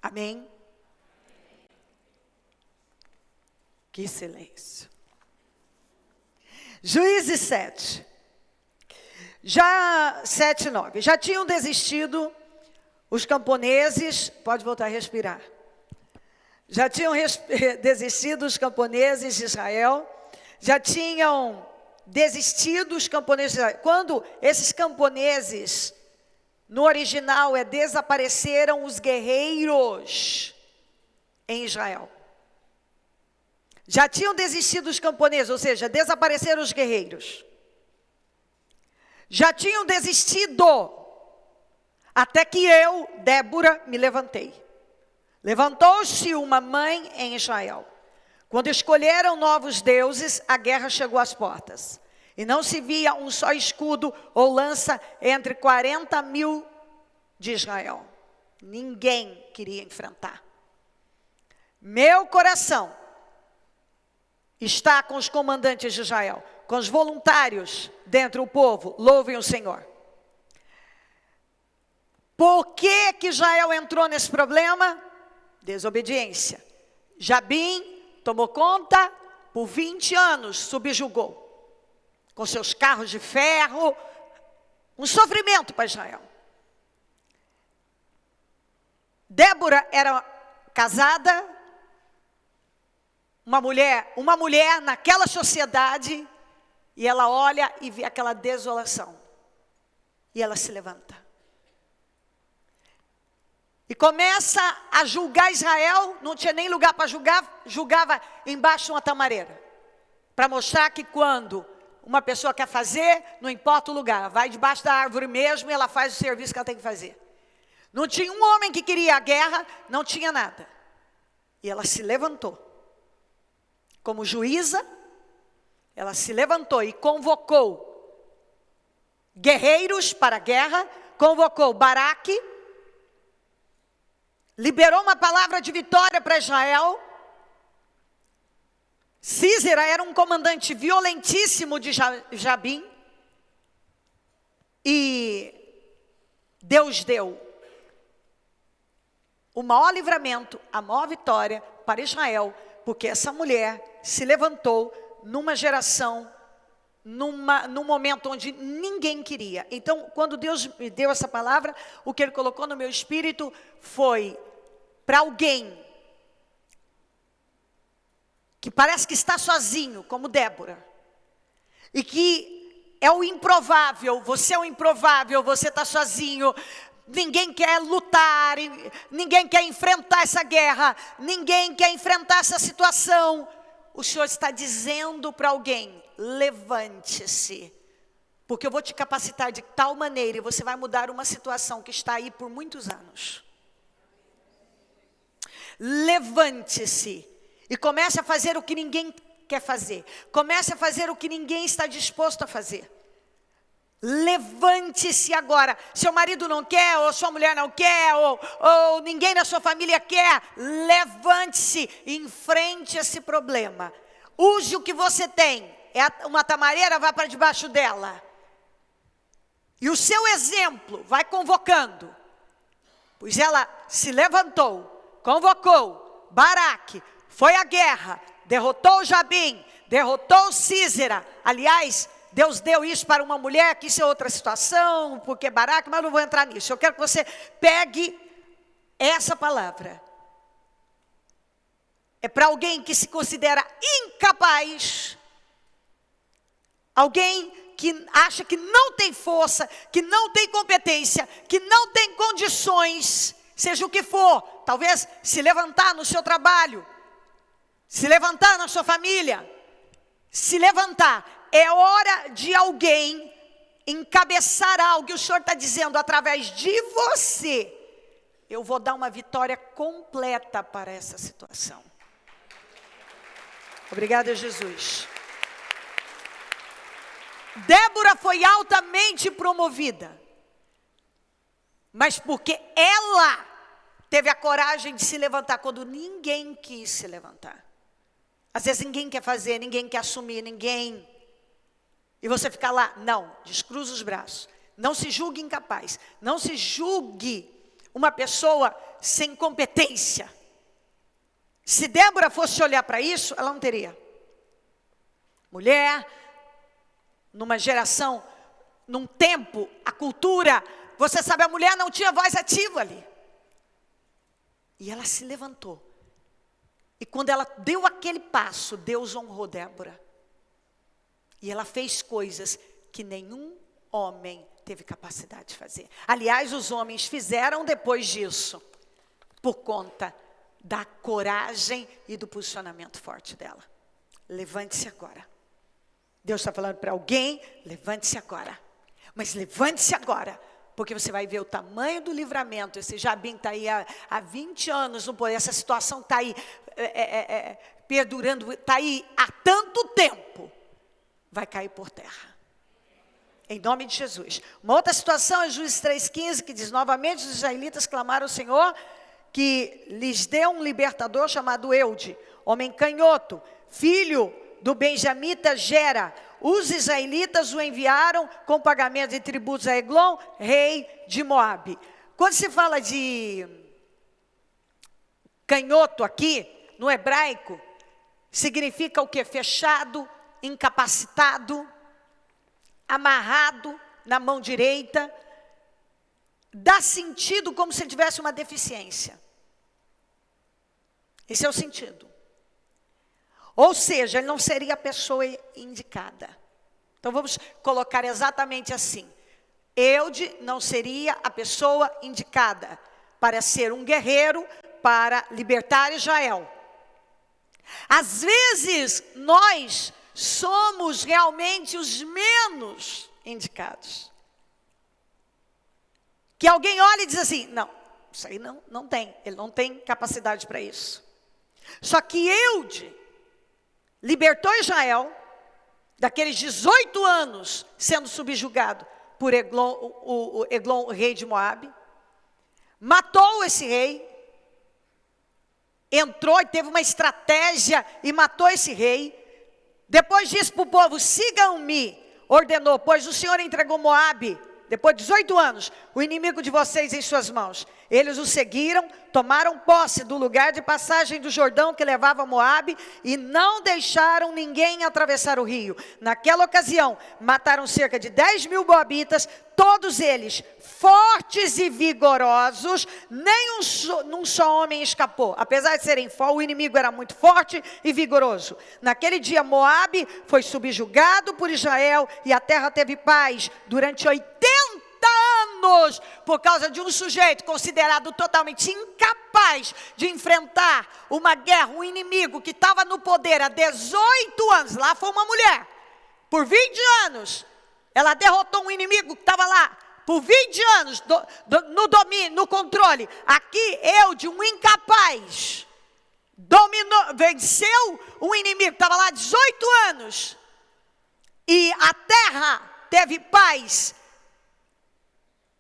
S1: Amém? Que silêncio. Juízes 7. 7:9. Já tinham desistido os camponeses, pode voltar a respirar. Já tinham desistido os camponeses de Israel, já tinham desistido os camponeses de Israel. Quando esses camponeses, no original desapareceram os guerreiros em Israel. Já tinham desistido os camponeses, ou seja, desapareceram os guerreiros. Já tinham desistido, até que eu, Débora, me levantei. Levantou-se uma mãe em Israel. Quando escolheram novos deuses, a guerra chegou às portas. E não se via um só escudo ou lança entre 40.000 de Israel. Ninguém queria enfrentar. Meu coração está com os comandantes de Israel, com os voluntários dentro do povo, louvem o Senhor. Por que Israel entrou nesse problema? Desobediência. Jabim tomou conta, por 20 anos subjugou, com seus carros de ferro, um sofrimento para Israel. Débora era casada, uma mulher naquela sociedade, E ela olha e vê aquela desolação. E ela se levanta. E começa a julgar Israel. Não tinha nem lugar para julgar. Julgava embaixo de uma tamareira. Para mostrar que quando uma pessoa quer fazer, não importa o lugar. Vai debaixo da árvore mesmo e ela faz o serviço que ela tem que fazer. Não tinha um homem que queria a guerra. Não tinha nada. E ela se levantou. Como juíza, ela se levantou e convocou guerreiros para a guerra, convocou Baraque, liberou uma palavra de vitória para Israel. Sísera era um comandante violentíssimo de Jabim. E Deus deu o maior livramento, a maior vitória para Israel, porque essa mulher se levantou numa geração, num momento onde ninguém queria. Então, quando Deus me deu essa palavra, o que Ele colocou no meu espírito foi para alguém que parece que está sozinho, como Débora, e que é o improvável, você é o improvável, você está sozinho, ninguém quer lutar, ninguém quer enfrentar essa guerra, ninguém quer enfrentar essa situação. O Senhor está dizendo para alguém: levante-se, porque eu vou te capacitar de tal maneira e você vai mudar uma situação que está aí por muitos anos. Levante-se e comece a fazer o que ninguém quer fazer. Comece a fazer o que ninguém está disposto a fazer. Levante-se agora. Seu marido não quer, ou sua mulher não quer, ou ninguém na sua família quer. Levante-se e enfrente esse problema. Use o que você tem. Uma tamareira, vá para debaixo dela. E o seu exemplo vai convocando. Pois ela se levantou, convocou Baraque, foi à guerra, derrotou Jabim, derrotou Sísera. Aliás, Deus deu isso para uma mulher, que isso é outra situação, porque Baraque, mas eu não vou entrar nisso. Eu quero que você pegue essa palavra. É para alguém que se considera incapaz, alguém que acha que não tem força, que não tem competência, que não tem condições, seja o que for, talvez se levantar no seu trabalho, se levantar na sua família, se levantar. É hora de alguém encabeçar algo. E o Senhor está dizendo: através de você, eu vou dar uma vitória completa para essa situação. Obrigada, Jesus. Débora foi altamente promovida, mas porque ela teve a coragem de se levantar quando ninguém quis se levantar. Às vezes ninguém quer fazer, ninguém quer assumir, ninguém. E você fica lá, não, descruza os braços. Não se julgue incapaz, não se julgue uma pessoa sem competência. Se Débora fosse olhar para isso, ela não teria. Mulher, numa geração, num tempo, a cultura, você sabe, a mulher não tinha voz ativa ali. E ela se levantou. E quando ela deu aquele passo, Deus honrou Débora. E ela fez coisas que nenhum homem teve capacidade de fazer. Aliás, os homens fizeram depois disso, por conta da coragem e do posicionamento forte dela. Levante-se agora. Deus está falando para alguém: levante-se agora. Mas levante-se agora, porque você vai ver o tamanho do livramento. Esse Jabim está aí há 20 anos no poder. Essa situação está aí perdurando, está aí há tanto tempo. Vai cair por terra. Em nome de Jesus. Uma outra situação é Juízes 3,15, que diz: novamente os israelitas clamaram ao Senhor que lhes deu um libertador chamado Eude, homem canhoto, filho do benjamita Gera. Os israelitas o enviaram com pagamento de tributos a Eglon, rei de Moabe. Quando se fala de canhoto aqui, no hebraico, significa o quê? Fechado, incapacitado, amarrado na mão direita. Dá sentido como se ele tivesse uma deficiência. Esse é o sentido. Ou seja, ele não seria a pessoa indicada. Então vamos colocar exatamente assim. Eude não seria a pessoa indicada para ser um guerreiro para libertar Israel. Às vezes nós somos realmente os menos indicados. Que alguém olha e diz assim, não, isso aí não tem, ele não tem capacidade para isso. Só que Eude libertou Israel daqueles 18 anos sendo subjugado por Eglon, o rei de Moabe, matou esse rei, entrou e teve uma estratégia e matou esse rei. Depois disse para o povo, sigam-me, ordenou, pois o Senhor entregou Moabe, depois de 18 anos, o inimigo de vocês em suas mãos. Eles o seguiram, tomaram posse do lugar de passagem do Jordão que levava a Moabe e não deixaram ninguém atravessar o rio. Naquela ocasião, mataram cerca de 10.000 moabitas, todos eles fortes e vigorosos, nem um só homem escapou. Apesar de serem o inimigo era muito forte e vigoroso. Naquele dia, Moabe foi subjugado por Israel e a terra teve paz durante 80 anos, por causa de um sujeito considerado totalmente incapaz de enfrentar uma guerra, um inimigo que estava no poder há 18 anos. Lá foi uma mulher, por 20 anos, ela derrotou um inimigo que estava lá, por 20 anos, no domínio, no controle. Aqui, Eude, um incapaz, dominou, venceu um inimigo que estava lá há 18 anos, e a terra teve paz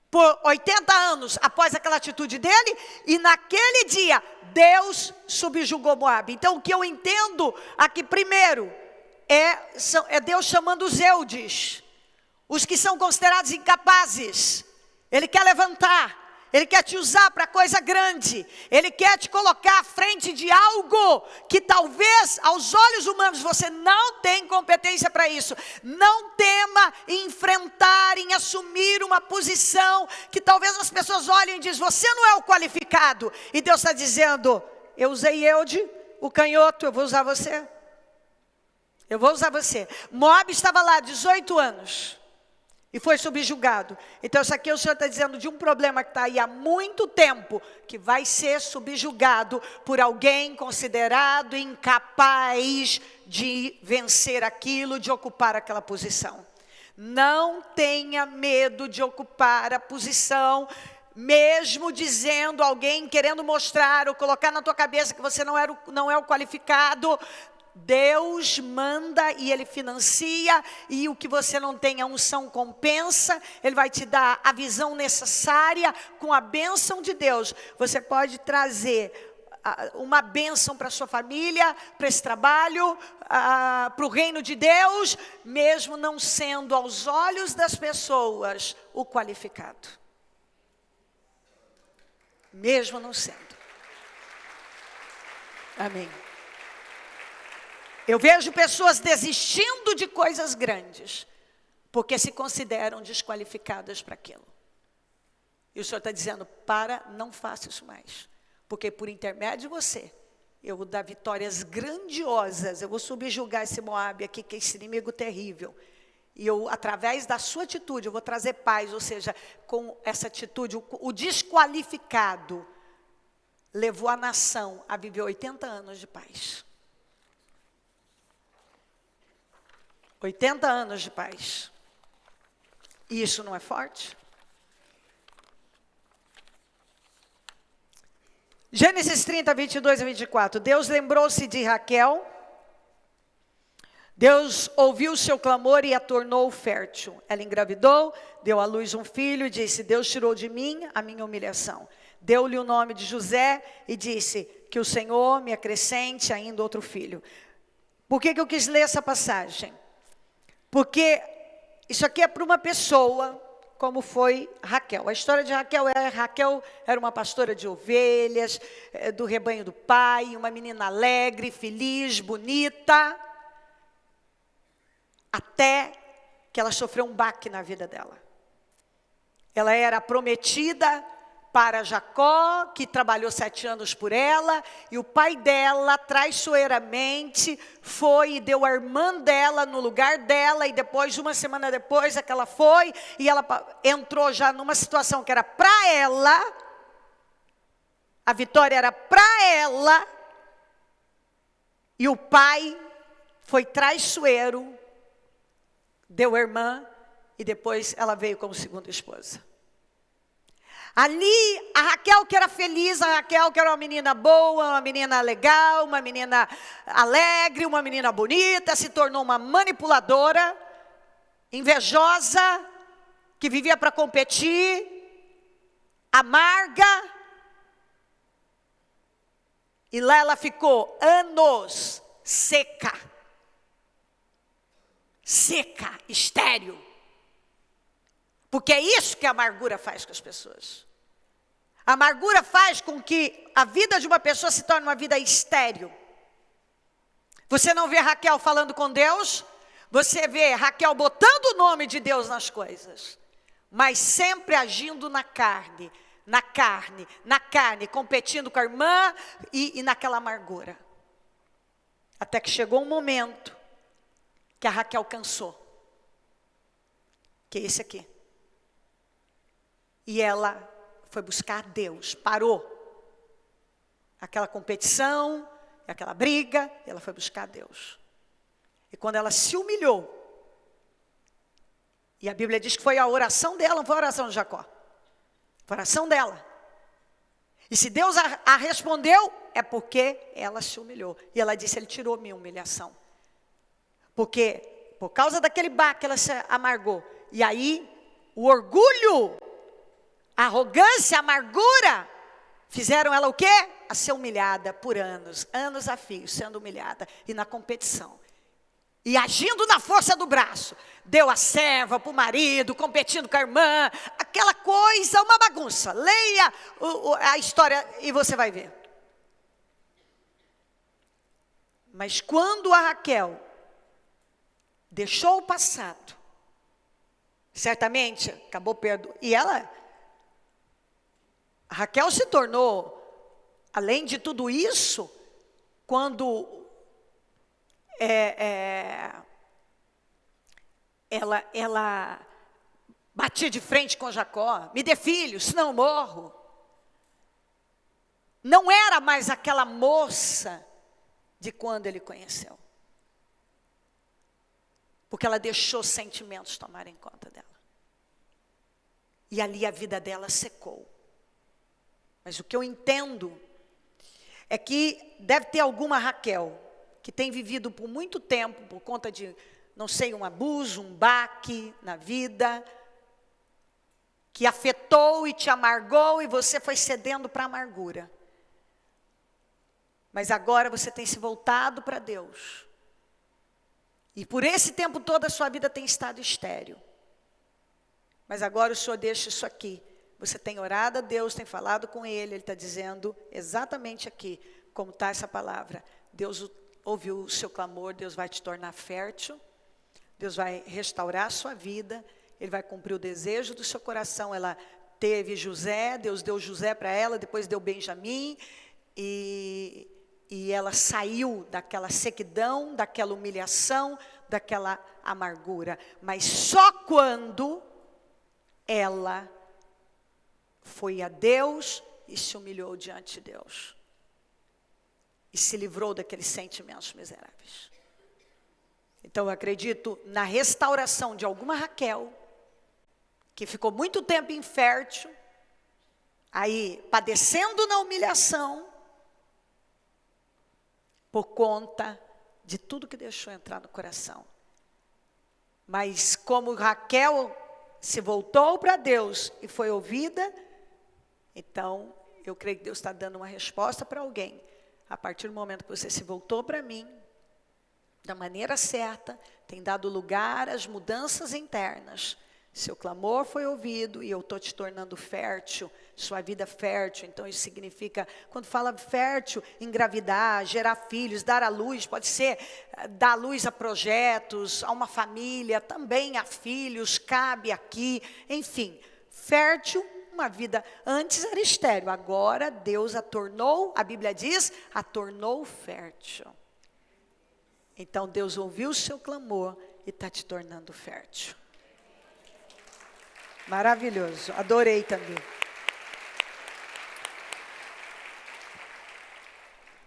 S1: por 80 anos após aquela atitude dele, e naquele dia Deus subjugou Moabe. Então o que eu entendo aqui primeiro é Deus chamando os Eudes, os que são considerados incapazes. Ele quer levantar, Ele quer te usar para coisa grande. Ele quer te colocar à frente de algo que talvez aos olhos humanos você não tem competência para isso. Não tema em enfrentar, em assumir uma posição que talvez as pessoas olhem e dizem, você não é o qualificado. E Deus está dizendo, eu usei Eude, o canhoto, eu vou usar você. Eu vou usar você. Moabe estava lá 18 anos. E foi subjugado. Então isso aqui o Senhor está dizendo de um problema que está aí há muito tempo, que vai ser subjugado por alguém considerado incapaz de vencer aquilo, de ocupar aquela posição. Não tenha medo de ocupar a posição, mesmo dizendo alguém, querendo mostrar ou colocar na tua cabeça que você não é o qualificado. Deus manda e Ele financia, e o que você não tem a unção compensa. Ele vai te dar a visão necessária. Com a bênção de Deus, você pode trazer uma bênção para a sua família, para esse trabalho, para o reino de Deus, mesmo não sendo aos olhos das pessoas o qualificado. Mesmo não sendo. Amém. Eu vejo pessoas desistindo de coisas grandes, porque se consideram desqualificadas para aquilo. E o Senhor está dizendo, não faça isso mais. Porque por intermédio de você, eu vou dar vitórias grandiosas. Eu vou subjugar esse Moabe aqui, que é esse inimigo terrível. E eu, através da sua atitude, eu vou trazer paz. Ou seja, com essa atitude, o desqualificado levou a nação a viver 80 anos de paz. 80 anos de paz. E isso não é forte? Gênesis 30, 22 a 24. Deus lembrou-se de Raquel. Deus ouviu o seu clamor e a tornou fértil. Ela engravidou, deu à luz um filho e disse, Deus tirou de mim a minha humilhação. Deu-lhe o nome de José e disse, que o Senhor me acrescente ainda outro filho. Por que eu quis ler essa passagem? Porque isso aqui é para uma pessoa, como foi Raquel. A história de Raquel era uma pastora de ovelhas, do rebanho do pai, uma menina alegre, feliz, bonita, até que ela sofreu um baque na vida dela. Ela era prometida para Jacó, que trabalhou 7 anos por ela, e o pai dela, traiçoeiramente, foi e deu a irmã dela no lugar dela, e depois, uma semana depois, é que ela foi, e ela entrou já numa situação que era para ela, a vitória era para ela, e o pai foi traiçoeiro, deu a irmã, e depois ela veio como segunda esposa. Ali, a Raquel que era feliz, a Raquel que era uma menina boa, uma menina legal, uma menina alegre, uma menina bonita, se tornou uma manipuladora, invejosa, que vivia para competir, amarga. E lá ela ficou anos seca, estéril. Porque é isso que a amargura faz com as pessoas. A amargura faz com que a vida de uma pessoa se torne uma vida estéril. Você não vê Raquel falando com Deus, você vê Raquel botando o nome de Deus nas coisas, mas sempre agindo na carne, competindo com a irmã e naquela amargura. Até que chegou um momento que a Raquel cansou, que é esse aqui. E ela foi buscar Deus, parou aquela competição, aquela briga, e ela foi buscar Deus. E quando ela se humilhou, e a Bíblia diz que foi a oração dela, não foi a oração de Jacó, foi a oração dela. E se Deus a respondeu, é porque ela se humilhou. E ela disse, Ele tirou minha humilhação. Porque, por causa daquele baque, ela se amargou. E aí, o orgulho, a arrogância, a amargura, fizeram ela o quê? A ser humilhada por anos a fio, sendo humilhada, e na competição. E agindo na força do braço, deu a serva para o marido, competindo com a irmã, aquela coisa, uma bagunça. Leia a história e você vai ver. Mas quando a Raquel deixou o passado, certamente acabou perdoando, e ela... A Raquel se tornou, além de tudo isso, quando ela batia de frente com Jacó, me dê filho, senão eu morro. Não era mais aquela moça de quando ele conheceu. Porque ela deixou sentimentos tomarem conta dela. E ali a vida dela secou. Mas o que eu entendo é que deve ter alguma Raquel que tem vivido por muito tempo, por conta de, não sei, um abuso, um baque na vida, que afetou e te amargou e você foi cedendo para a amargura. Mas agora você tem se voltado para Deus. E por esse tempo todo a sua vida tem estado estéril. Mas agora o Senhor deixa isso aqui. Você tem orado a Deus, tem falado com Ele, Ele está dizendo exatamente aqui, como está essa palavra. Deus ouviu o seu clamor, Deus vai te tornar fértil, Deus vai restaurar a sua vida, Ele vai cumprir o desejo do seu coração. Ela teve José, Deus deu José para ela, depois deu Benjamim, e ela saiu daquela sequidão, daquela humilhação, daquela amargura. Mas só quando ela foi a Deus e se humilhou diante de Deus. E se livrou daqueles sentimentos miseráveis. Então eu acredito na restauração de alguma Raquel, que ficou muito tempo infértil, aí padecendo na humilhação, por conta de tudo que deixou entrar no coração. Mas como Raquel se voltou para Deus e foi ouvida, então eu creio que Deus está dando uma resposta para alguém. A partir do momento que você se voltou para mim, da maneira certa, tem dado lugar às mudanças internas. Seu clamor foi ouvido e eu estou te tornando fértil, sua vida fértil. Então isso significa, quando fala fértil, engravidar, gerar filhos, dar à luz, pode ser dar à luz a projetos, a uma família, também a filhos, cabe aqui, enfim. Fértil, uma vida, antes era estéril, agora Deus a tornou, a Bíblia diz, a tornou fértil. Então Deus ouviu o seu clamor e está te tornando fértil. Maravilhoso, adorei também.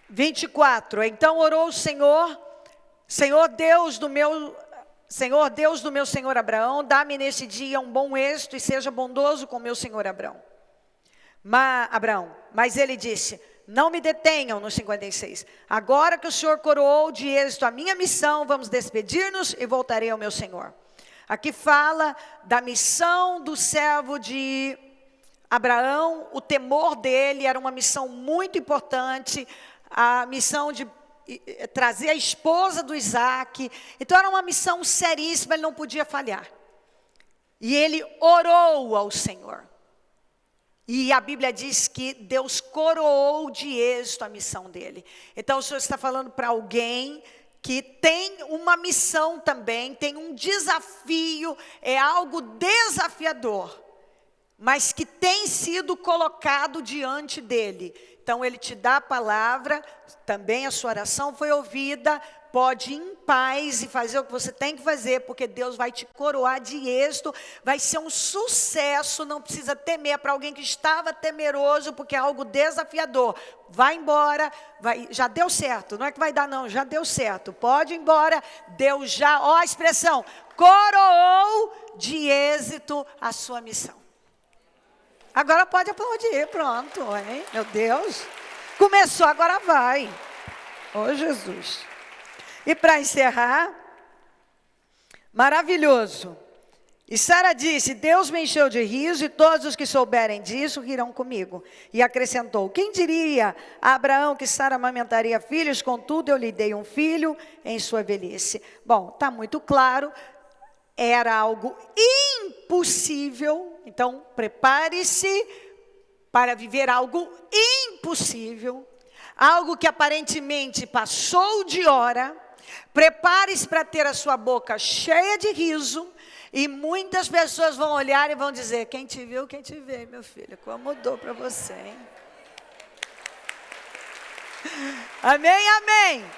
S1: 24, então orou o Senhor, Senhor Deus do meu Senhor Abraão, dá-me neste dia um bom êxito e seja bondoso com meu Senhor Abraão. Mas ele disse, não me detenham, no 56. Agora que o Senhor coroou de êxito a minha missão, vamos despedir-nos e voltarei ao meu Senhor. Aqui fala da missão do servo de Abraão, o temor dele era uma missão muito importante, a missão de trazer a esposa do Isaac. Então era uma missão seríssima, ele não podia falhar. E ele orou ao Senhor. E a Bíblia diz que Deus coroou de êxito a missão dele. Então o Senhor está falando para alguém que tem uma missão também, tem um desafio, é algo desafiador, mas que tem sido colocado diante dele. Então ele te dá a palavra, também a sua oração foi ouvida, pode ir em paz e fazer o que você tem que fazer, porque Deus vai te coroar de êxito, vai ser um sucesso, não precisa temer. Para alguém que estava temeroso, porque é algo desafiador, vai embora, já deu certo, não é que vai dar não, já deu certo, pode ir embora, Deus já, ó a expressão, coroou de êxito a sua missão. Agora pode aplaudir, pronto, hein? Meu Deus, começou, agora vai, ô Jesus. E para encerrar, maravilhoso. E Sara disse, Deus me encheu de riso e todos os que souberem disso rirão comigo. E acrescentou, quem diria a Abraão que Sara amamentaria filhos, contudo eu lhe dei um filho em sua velhice. Bom, está muito claro, era algo impossível, então prepare-se para viver algo impossível, algo que aparentemente passou de hora. Prepare-se para ter a sua boca cheia de riso, e muitas pessoas vão olhar e vão dizer, quem te viu, quem te vê, meu filho, como mudou para você, hein? Amém, amém.